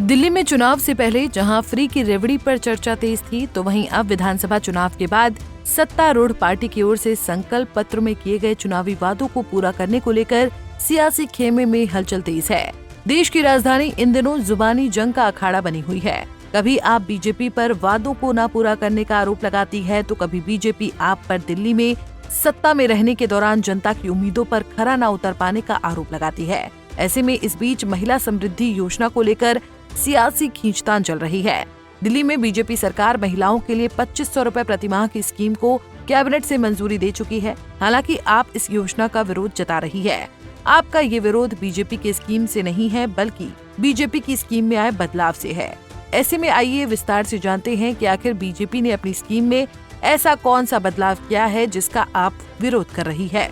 दिल्ली में चुनाव से पहले जहां फ्री की रेवड़ी पर चर्चा तेज थी, तो वहीं अब विधानसभा चुनाव के बाद सत्तारूढ़ पार्टी की ओर से संकल्प पत्र में किए गए चुनावी वादों को पूरा करने को लेकर सियासी खेमे में हलचल तेज है। देश की राजधानी इन दिनों जुबानी जंग का अखाड़ा बनी हुई है। कभी आप बीजेपी पर वादों को न पूरा करने का आरोप लगाती है, तो कभी बीजेपी आप पर दिल्ली में सत्ता में रहने के दौरान जनता की उम्मीदों पर खरा न उतर पाने का आरोप लगाती है। ऐसे में इस बीच महिला समृद्धि योजना को लेकर सियासी खींचतान चल रही है। दिल्ली में बीजेपी सरकार महिलाओं के लिए 2500 रुपए प्रतिमाह की स्कीम को कैबिनेट से मंजूरी दे चुकी है। हालांकि आप इस योजना का विरोध जता रही है। आपका ये विरोध बीजेपी की स्कीम से नहीं है, बल्कि बीजेपी की स्कीम में आए बदलाव से है। ऐसे में आइए विस्तार से जानते हैं कि आखिर बीजेपी ने अपनी स्कीम में ऐसा कौन सा बदलाव किया है जिसका आप विरोध कर रही है।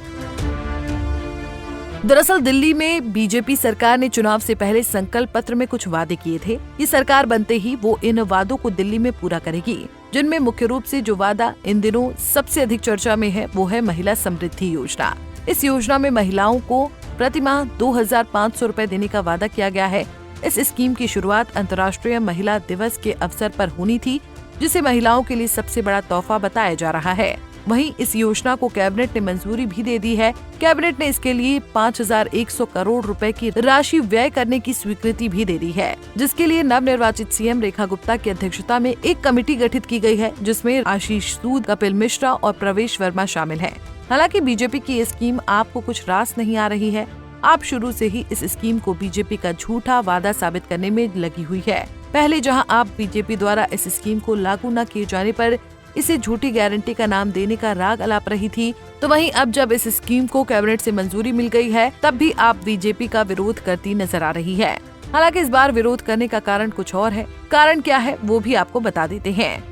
दरअसल दिल्ली में बीजेपी सरकार ने चुनाव से पहले संकल्प पत्र में कुछ वादे किए थे। ये सरकार बनते ही वो इन वादों को दिल्ली में पूरा करेगी, जिनमें मुख्य रूप से जो वादा इन दिनों सबसे अधिक चर्चा में है वो है महिला समृद्धि योजना। इस योजना में महिलाओं को प्रतिमाह 2500 रुपए देने का वादा किया गया है। इस स्कीम की शुरुआत अंतर्राष्ट्रीय महिला दिवस के अवसर पर होनी थी, जिसे महिलाओं के लिए सबसे बड़ा तोहफा बताया जा रहा है। वहीं इस योजना को कैबिनेट ने मंजूरी भी दे दी है। कैबिनेट ने इसके लिए 5100 करोड़ रुपए की राशि व्यय करने की स्वीकृति भी दे दी है, जिसके लिए नवनिर्वाचित सीएम रेखा गुप्ता की अध्यक्षता में एक कमेटी गठित की गई है, जिसमें आशीष सूद, कपिल मिश्रा और प्रवेश वर्मा शामिल हैं। हालांकि बीजेपी की ये स्कीम आपको कुछ रास नहीं आ रही है। आप शुरू से ही इस स्कीम को बीजेपी का झूठा वादा साबित करने में लगी हुई है। पहले जहां आप बीजेपी द्वारा इस स्कीम को लागू न किए जाने पर इसे झूठी गारंटी का नाम देने का राग अलाप रही थी, तो वहीं अब जब इस स्कीम को कैबिनेट से मंजूरी मिल गई है, तब भी आप बीजेपी का विरोध करती नजर आ रही है। हालांकि इस बार विरोध करने का कारण कुछ और है। कारण क्या है वो भी आपको बता देते हैं।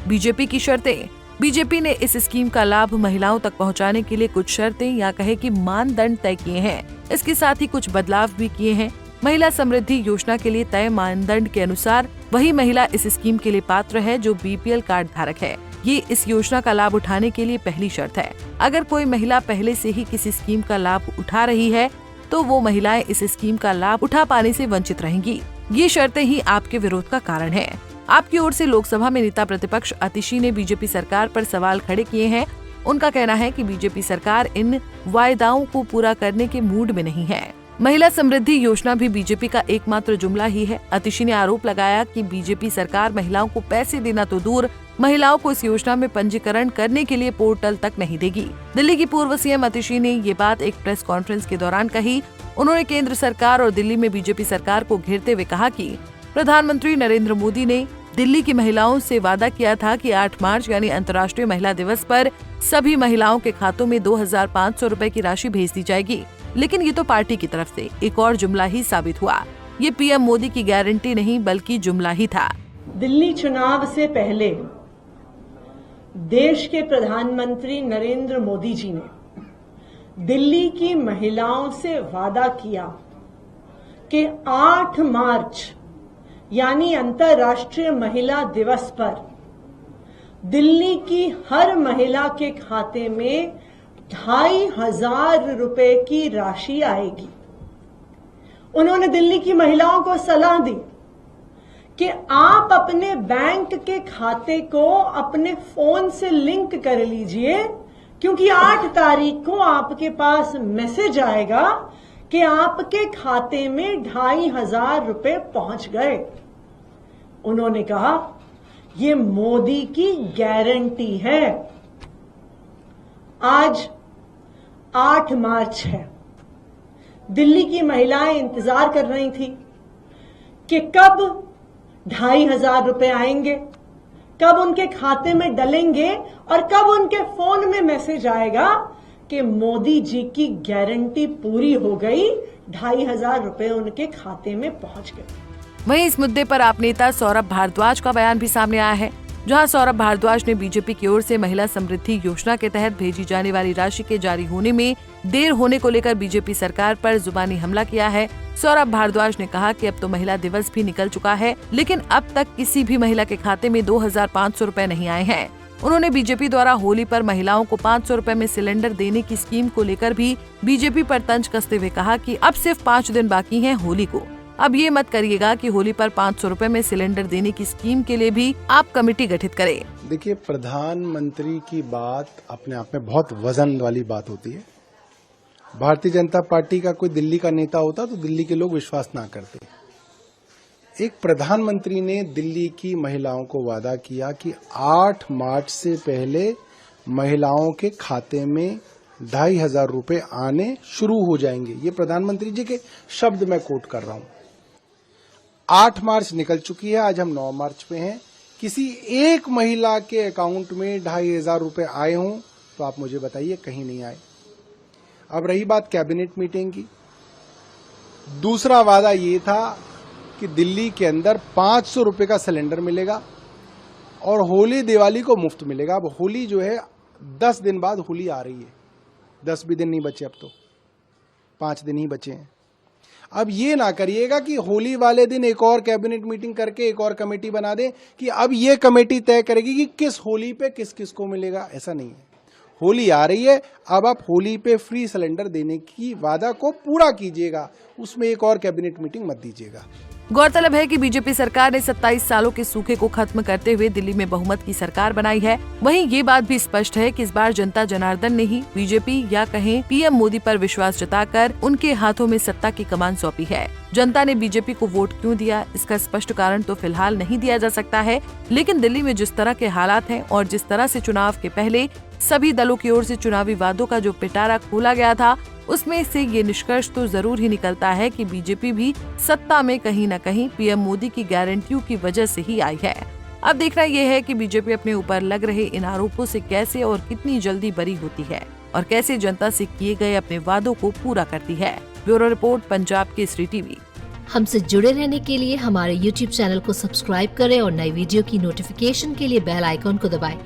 बीजेपी की शर्तें। बीजेपी ने इस स्कीम का लाभ महिलाओं तक पहुंचाने के लिए कुछ शर्तें या कहे कि मानदंड तय किए हैं। इसके साथ ही कुछ बदलाव भी किए हैं। महिला समृद्धि योजना के लिए तय मानदंड के अनुसार वही महिला इस स्कीम के लिए पात्र है जो बीपीएल कार्ड धारक है। ये इस योजना का लाभ उठाने के लिए पहली शर्त है। अगर कोई महिला पहले से ही किसी स्कीम का लाभ उठा रही है, तो वो महिलाएं इस स्कीम का लाभ उठा पाने से वंचित रहेंगी। ये शर्तें ही आपके विरोध का कारण है। आपकी ओर से लोकसभा में नेता प्रतिपक्ष आतिशी ने बीजेपी सरकार पर सवाल खड़े किए हैं। उनका कहना है कि बीजेपी सरकार इन वायदाओं को पूरा करने के मूड में नहीं है। महिला समृद्धि योजना भी बीजेपी का एकमात्र जुमला ही है। आतिशी ने आरोप लगाया कि बीजेपी सरकार महिलाओं को पैसे देना तो दूर, महिलाओं को इस योजना में पंजीकरण करने के लिए पोर्टल तक नहीं देगी। दिल्ली की पूर्व सीएम आतिशी ने ये बात एक प्रेस कॉन्फ्रेंस के दौरान कही। उन्होंने केंद्र सरकार और दिल्ली में बीजेपी सरकार को घेरते हुए कहा कि प्रधानमंत्री नरेंद्र मोदी ने दिल्ली की महिलाओं से वादा किया था कि 8 मार्च यानी अंतर्राष्ट्रीय महिला दिवस पर सभी महिलाओं के खातों में 2500 रुपए की राशि भेज दी जाएगी। लेकिन ये तो पार्टी की तरफ से एक और जुमला ही साबित हुआ। ये पीएम मोदी की गारंटी नहीं बल्कि जुमला ही था। दिल्ली चुनाव से पहले देश के प्रधानमंत्री नरेंद्र मोदी जी ने दिल्ली की महिलाओं से वादा किया कि 8 मार्च यानी अंतर्राष्ट्रीय महिला दिवस पर दिल्ली की हर महिला के खाते में 2500 रुपए की राशि आएगी। उन्होंने दिल्ली की महिलाओं को सलाह दी कि आप अपने बैंक के खाते को अपने फोन से लिंक कर लीजिए, क्योंकि 8 तारीख को आपके पास मैसेज आएगा कि आपके खाते में 2500 रुपए पहुंच गए। उन्होंने कहा ये मोदी की गारंटी है। आज 8 मार्च है। दिल्ली की महिलाएं इंतजार कर रही थी कि कब 2500 रुपए आएंगे, कब उनके खाते में डलेंगे और कब उनके फोन में मैसेज आएगा कि मोदी जी की गारंटी पूरी हो गई, 2500 रुपए उनके खाते में पहुंच गए। वहीं इस मुद्दे पर आप नेता सौरभ भारद्वाज का बयान भी सामने आया है, जहां सौरभ भारद्वाज ने बीजेपी की ओर से महिला समृद्धि योजना के तहत भेजी जाने वाली राशि के जारी होने में देर होने को लेकर बीजेपी सरकार पर जुबानी हमला किया है। सौरभ भारद्वाज ने कहा कि अब तो महिला दिवस भी निकल चुका है, लेकिन अब तक किसी भी महिला के खाते में 2500 रुपए नहीं आए हैं। उन्होंने बीजेपी द्वारा होली पर महिलाओं को 500 रुपए में सिलेंडर देने की स्कीम को लेकर भी बीजेपी पर तंज कसते हुए कहा कि अब सिर्फ 5 दिन बाकी हैं होली को। अब ये मत करिएगा कि होली पर 500 रुपए में सिलेंडर देने की स्कीम के लिए भी आप कमेटी गठित करें। देखिए, प्रधानमंत्री की बात अपने आप में बहुत वजन वाली बात होती है। भारतीय जनता पार्टी का कोई दिल्ली का नेता होता तो दिल्ली के लोग विश्वास ना करते। एक प्रधानमंत्री ने दिल्ली की महिलाओं को वादा किया कि 8 मार्च से पहले महिलाओं के खाते में 2,500 रुपए आने शुरू हो जाएंगे। ये प्रधानमंत्री जी के शब्द मैं कोट कर रहा हूं। 8 मार्च निकल चुकी है, आज हम 9 मार्च पे हैं। किसी एक महिला के अकाउंट में 2,500 रुपए आए हों तो आप मुझे बताइए, कहीं नहीं आए। अब रही बात कैबिनेट मीटिंग की, दूसरा वादा ये था कि दिल्ली के अंदर 500 रुपए का सिलेंडर मिलेगा और होली दिवाली को मुफ्त मिलेगा। अब होली जो है 10 दिन बाद होली आ रही है, 10 भी दिन नहीं बचे, अब तो 5 दिन ही बचे हैं। अब ये ना करिएगा कि होली वाले दिन एक और कैबिनेट मीटिंग करके एक और कमेटी बना दें कि अब ये कमेटी तय करेगी कि किस होली पे किस किस को मिलेगा। ऐसा नहीं है, होली आ रही है, अब आप होली पे फ्री सिलेंडर देने की वादा को पूरा कीजिएगा, उसमें एक और कैबिनेट मीटिंग मत दीजिएगा। गौरतलब है कि बीजेपी सरकार ने 27 सालों के सूखे को खत्म करते हुए दिल्ली में बहुमत की सरकार बनाई है। वहीं ये बात भी स्पष्ट है कि इस बार जनता जनार्दन ने ही बीजेपी या कहें पीएम मोदी पर विश्वास जताकर उनके हाथों में सत्ता की कमान सौंपी है। जनता ने बीजेपी को वोट क्यों दिया, इसका स्पष्ट कारण तो फिलहाल नहीं दिया जा सकता है, लेकिन दिल्ली में जिस तरह के हालात हैं और जिस तरह से चुनाव के पहले सभी दलों की ओर से चुनावी वादों का जो पिटारा खोला गया था, उसमें से ये निष्कर्ष तो जरूर ही निकलता है कि बीजेपी भी सत्ता में कहीं न कहीं पीएम मोदी की गारंटियों की वजह से ही आई है। अब देखना यह है कि बीजेपी अपने ऊपर लग रहे इन आरोपों से कैसे और कितनी जल्दी बरी होती है और कैसे जनता से किए गए अपने वादों को पूरा करती है। Bureau report, Punjab Kesari TV. हमसे जुड़े रहने के लिए हमारे YouTube चैनल को सब्सक्राइब करें और नई वीडियो की नोटिफिकेशन के लिए बेल आइकॉन को दबाएं।